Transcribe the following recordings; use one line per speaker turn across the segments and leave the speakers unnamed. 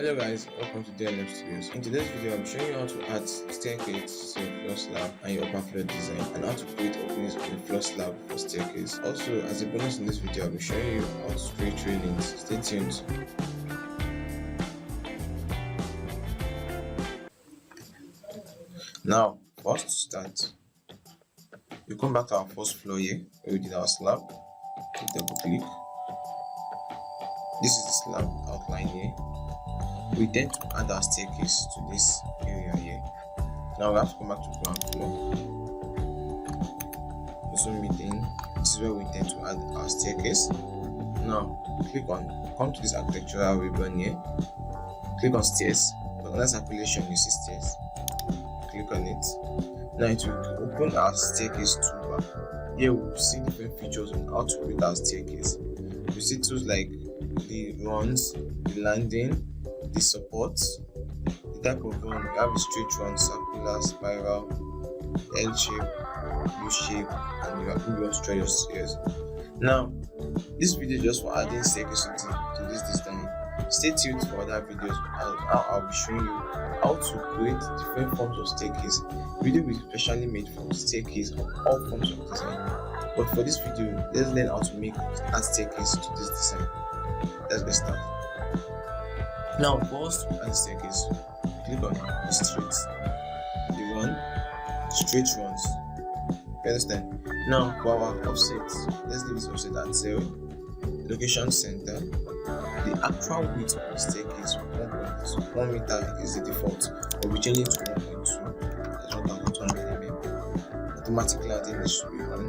Hello guys, welcome to DLF Studios. In today's video, I'm showing you how to add staircase to your floor slab and your upper floor design, and how to create openings on the floor slab for staircase. Also, as a bonus in this video, I'll be showing you how to create railings. Stay tuned. Now, for us to start, you come back to our first floor here, where we did our slab. You double click. This is the slab outline here. We tend to add our staircase to this area here. Now we have to come back to ground floor. Also meeting, this is where we intend to add our staircase. Now come to this architectural ribbon here. Click on stairs. Under circulation you see stairs. Click on it. Now it will open our staircase toolbar. Here we will see different features on how to create our staircase. You see tools like the runs, the landing, the supports, the type of run. We have a straight run, circular, spiral, L shape, U shape, and you want to try your stairs. Now, this video is just for adding staircase to this design. Stay tuned for other videos, and I'll be showing you how to create different forms of staircase. Video is specially made for staircase of all forms of design. But for this video, let's learn how to add staircase to this design. Let's get started. Now, for us to add staircase, click on the straight, the run, straight runs. You understand? Now, for our offset, let's leave this offset at 0. Location center. The actual width of the staircase 1 meter is the default, but we change it to 1.2. That's 1,200 mm. Automatic landing is should be on.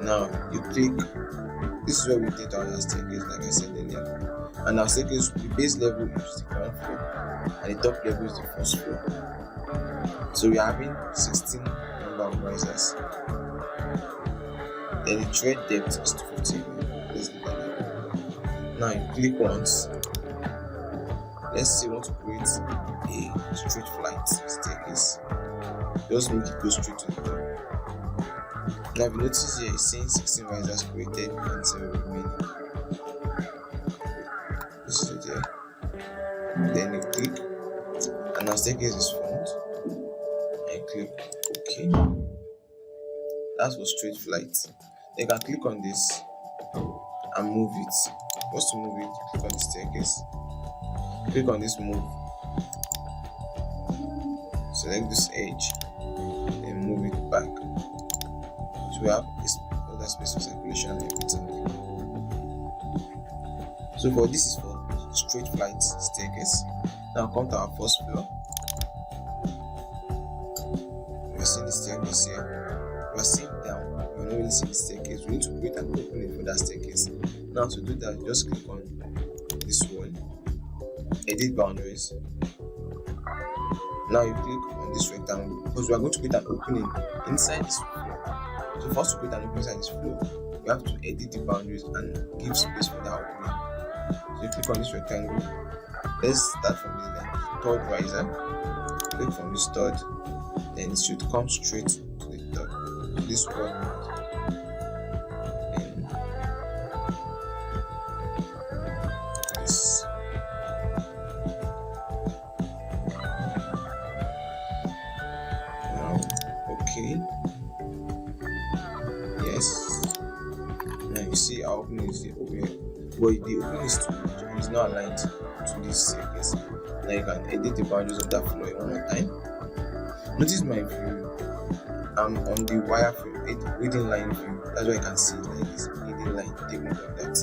Now, you click. This is where we did our staircase, like I said earlier. And our staircase, the base level is the ground floor, and the top level is the first floor. So we are having 16 number of risers. Then the tread depth is 250. Now you click once. Let's say you want to create a straight flight staircase. Just make it go straight to the top. Now if you notice here, it's saying 16 risers created and 0 remaining. This is it here. Then you click, and our staircase is formed. And click OK. That's for straight flight. Then you can click on this and move it. Once to move it, click on the staircase. Click on this move. Select this edge, then move it back. So we have other space for circulation and everything. So this is for straight flight staircase. Now come to our first floor. We're seeing the staircase here. We're seeing down. We're not really seeing the staircase. We need to create an opening for that staircase. Now to do that, just click on this one. Edit boundaries. Now you click on this rectangle because we are going to create an opening inside this floor. So for us to create an opening inside this floor, we have to edit the boundaries and give space for that opening. So you click on this rectangle. Let's start from the third riser. Click from this third, then it should come straight to the top. To this one. And this. Now, okay. Yes. Now you see our opening is the opening. But the opening is too much and it's not aligned to this staircase. Now you can edit the boundaries of that floor one more time. Notice my view. I'm on the wireframe, reading line view. That's why you can see like this reading line. Take note of that.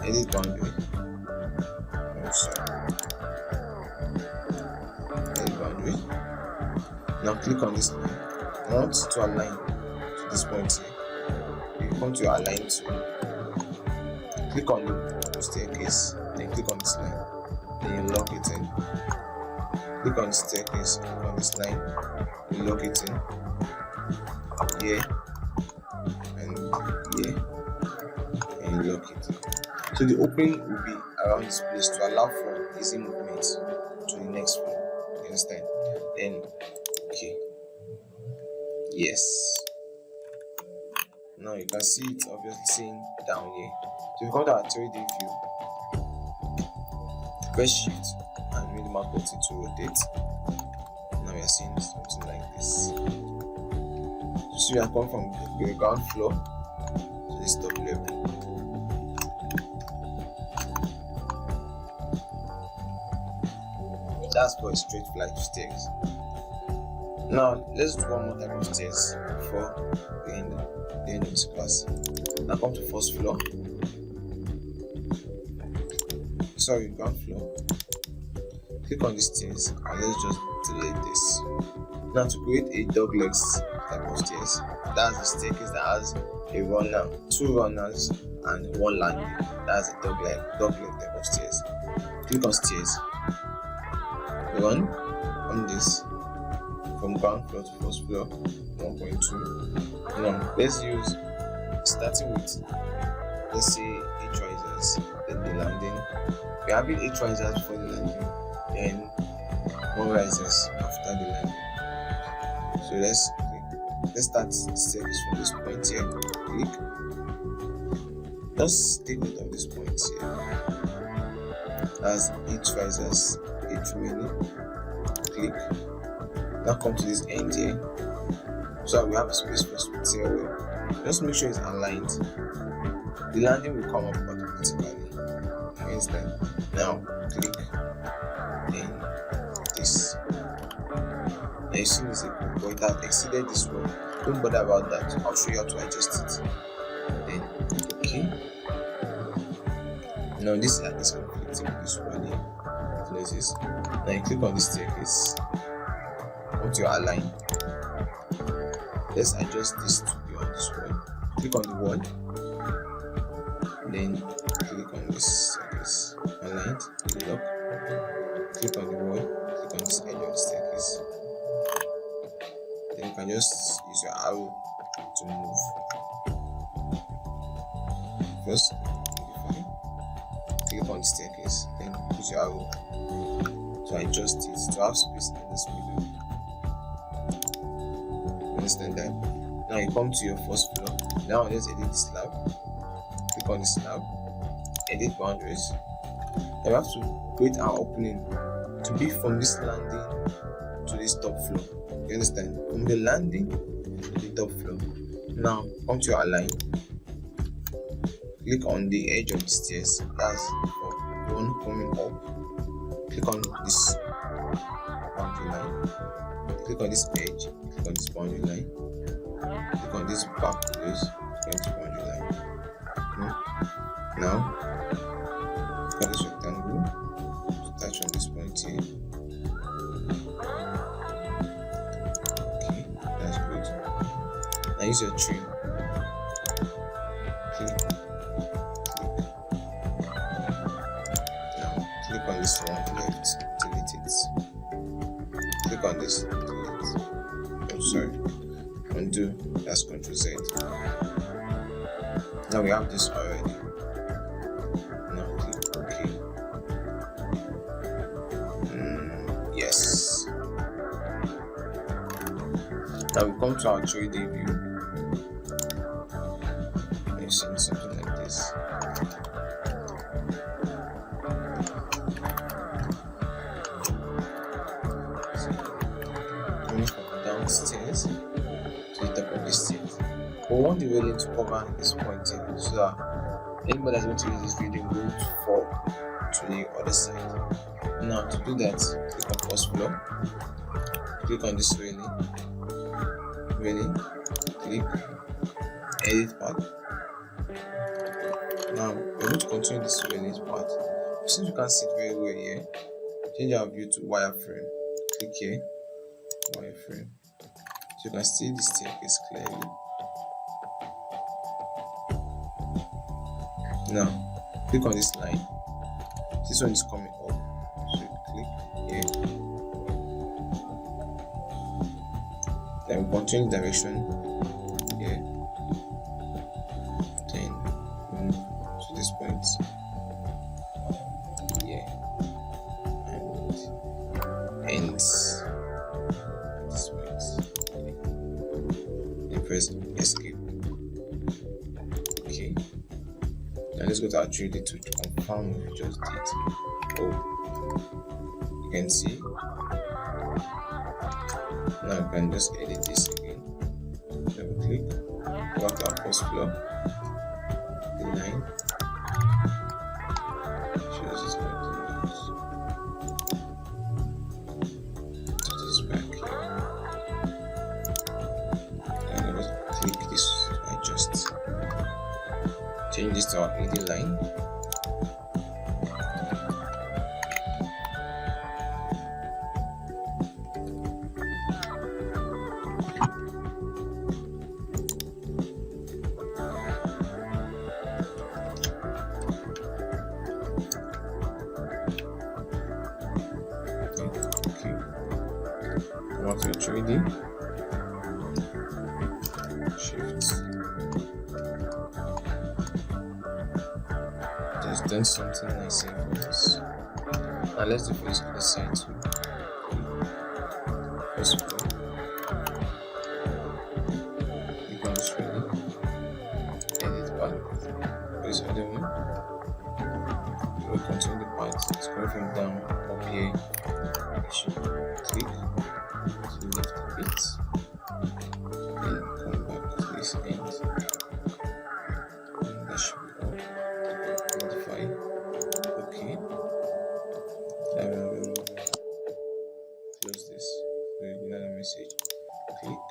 Edit boundary. Oh, sorry. Edit boundary. Now click on this line. I want to align to this point here. You come to your align tool. Click on the staircase, then click on this line, then you lock it in. Click on the staircase, click on this line, you lock it in here and here, and you lock it in. So the opening will be around this place to allow for easy movement to the next floor. You understand? Then okay. Yes. Now you can see it's obviously saying down here. So if you come to our 3D view, Press shift and minimal button to rotate. Now we are seeing something like this. You see, we are coming from the ground floor to this top level. That's for a straight flight of stairs. Now let's do one more type of stairs before the end of this class. Now come to first floor. Sorry, ground floor. Click on the stairs and let's just delete this. Now to create a dog legs type of stairs, that's the staircase that has a runner, 2 runners and 1 landing. That's a dog leg type of stairs. Click on stairs. Run on this from ground floor to first floor 1.2. Now let's use, starting with, let's say 8 risers, then the landing. We're having 8 risers before the landing, then 1 risers after the landing. So let's start the staircase from this point here. Click. Just take note of this point here. As 8 risers, 8 remaining. Click. Now come to this end here. So we have a space for stairway. Just make sure it's aligned. The landing will come up automatically. You understand? Now click. Then this. Now you see this, but it has exceeded this one. Don't bother about that. I'll show you how to adjust it. Then okay. Now this is conflicting with this one here. Places. Now you click on the staircase. Once you are aligned, let's adjust this to be on this wall. Click on the wall, then click on this staircase. Aligned, lock. Click on the wall, click on this edge of the staircase. Then you can just use your arrow to move. First, modify. Click on the staircase, then use your arrow to adjust it to have space in this middle. Understand that? Now you come to your first floor. Now let's edit the slab. Click on the slab, edit boundaries. Now we have to create our opening to be from this landing to this top floor. You understand? From the landing to the top floor. Now come to your align. Click on the edge of the stairs. That's for the one coming up. Click on this boundary line. Click on this edge. Click on this boundary line. Click on this back place. Click on this boundary line. Now, click on this rectangle. Touch on this point here. Okay, that's good. Now use your trim. Click. Now click on this one left. Delete it. Click on this. Sorry, undo. That's Ctrl Z. Now we have this already. Now click OK. Yes. Now we come to our 3D view. You've seen something like this. Downstairs to the top of the stairs. We want the railing to cover this point here so that anybody that's going to use this railing will fall to the other side. Now to do that, click on first floor, click on this railing, click edit part. Now we're going to continue this railing part. Since you can see it very well here, change our view to wireframe. Click here, wireframe. So you can see the staircase clearly. Now click on this line. This one is coming up, so you click here. Then we continue the direction here. Then move to this point here and ends this point here. Then press escape. Okay. Now let's go to our 3D to confirm we just did. Oh, you can see. Now we can just edit this again. Double click, go to our first floor, the line, shows this continuous. To this back here. And let's click this to adjust. Change this to our 3D line. Come out to your 3D, shift, just done something nice here for us. Now let's do this other side too. First of all, click on this 3D, edit path, this other one, we'll continue the path, it's going from down up here, click, to lift a bit, then come back to this end, and that should be all. Modify, okay. Close this, another message, click.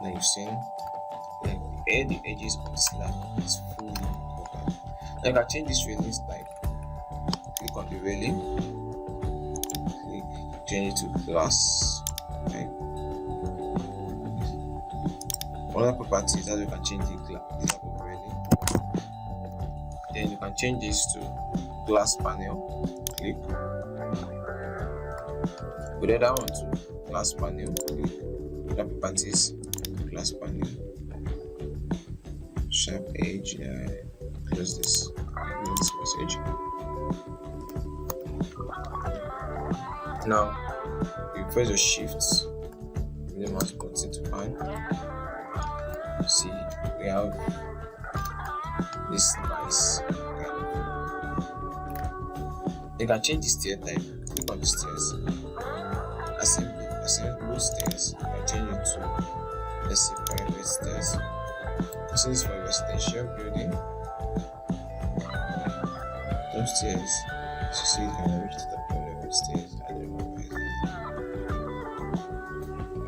Now you've seen like the edges of the slab is fully covered. Now you can change this railing type. Click on the railing, click, change it to glass. Right. Other properties that you can change the type of railing. Then you can change this to glass panel. Click. Put the other one to glass panel. Click. Other properties, glass panel. Sharp edge. Close this. Close this message. Now you press your shift with the mouse button to pan. See, we have this nice kind of. You can change the stair type. Click on the stairs. Assemble stairs. You can change it to, let's say, private stairs. This is for a residential building. Some stairs, as you see, you can reach to the point of the stairs. I don't know why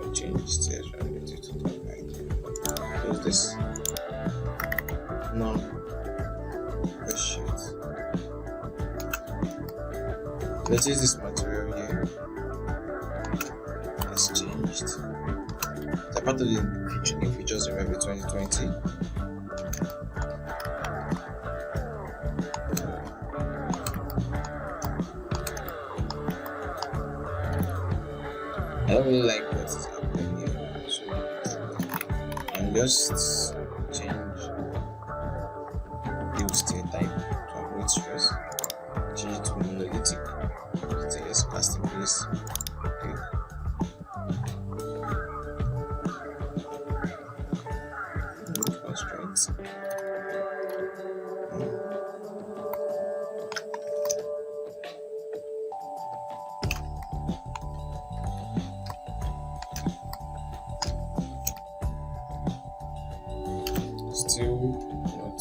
I'll change the stairs from the to the right. Close this. Now, press shift. Notice this material here has changed. It's a part of the new features in Revit 2020. I don't really like what is happening here, so I'm just change the stair type to avoid stress. Change it to monolithic stairs, casting place. Okay. Constraints. Still not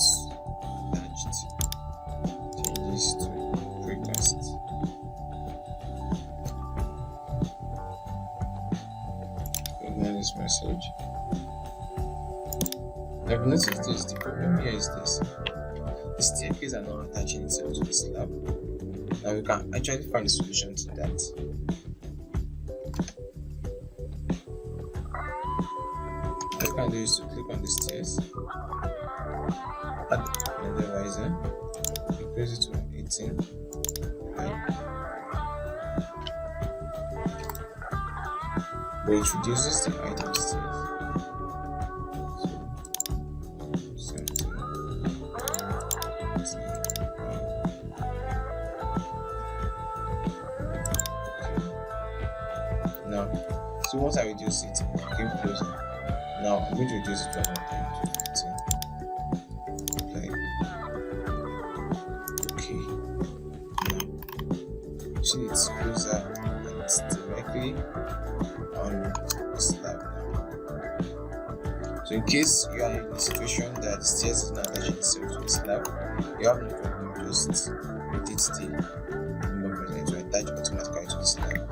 attached. Changes to precast. Ignore this message. I've noticed this. The problem here is this: the staircase are not attaching itself to the slab. Now we can actually find a solution to that. What you can do is to click on the stairs, add another riser, increase it to 18, right? But it reduces the height of the stairs. So, 17. Now, so once I reduce it, it came closer. Now I'm going to reduce it one more time to 15. Apply. see it's closer and it's directly on the slab now. So in case you are in a situation that the stairs is not attaching itself to the slab, you have no problem, just rotate the number button to attach automatically to the slab.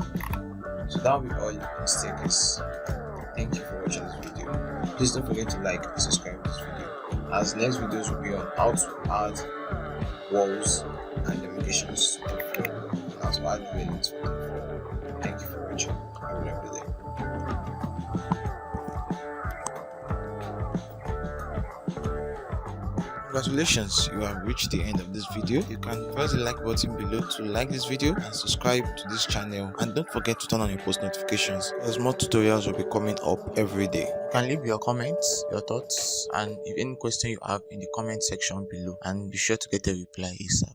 So that will be all on the staircase. Thank you for watching this video. Please don't forget to like and subscribe to this video, as next videos will be on how to add walls and limitations to the floor, and how to add railings for the floor. Thank you for watching. Have a lovely day. Congratulations, you have reached the end of this video. You can press the like button below to like this video and subscribe to this channel, and don't forget to turn on your post notifications, as more tutorials will be coming up every day. You can leave your comments, your thoughts, and if any question you have in the comment section below, and be sure to get a reply ASAP.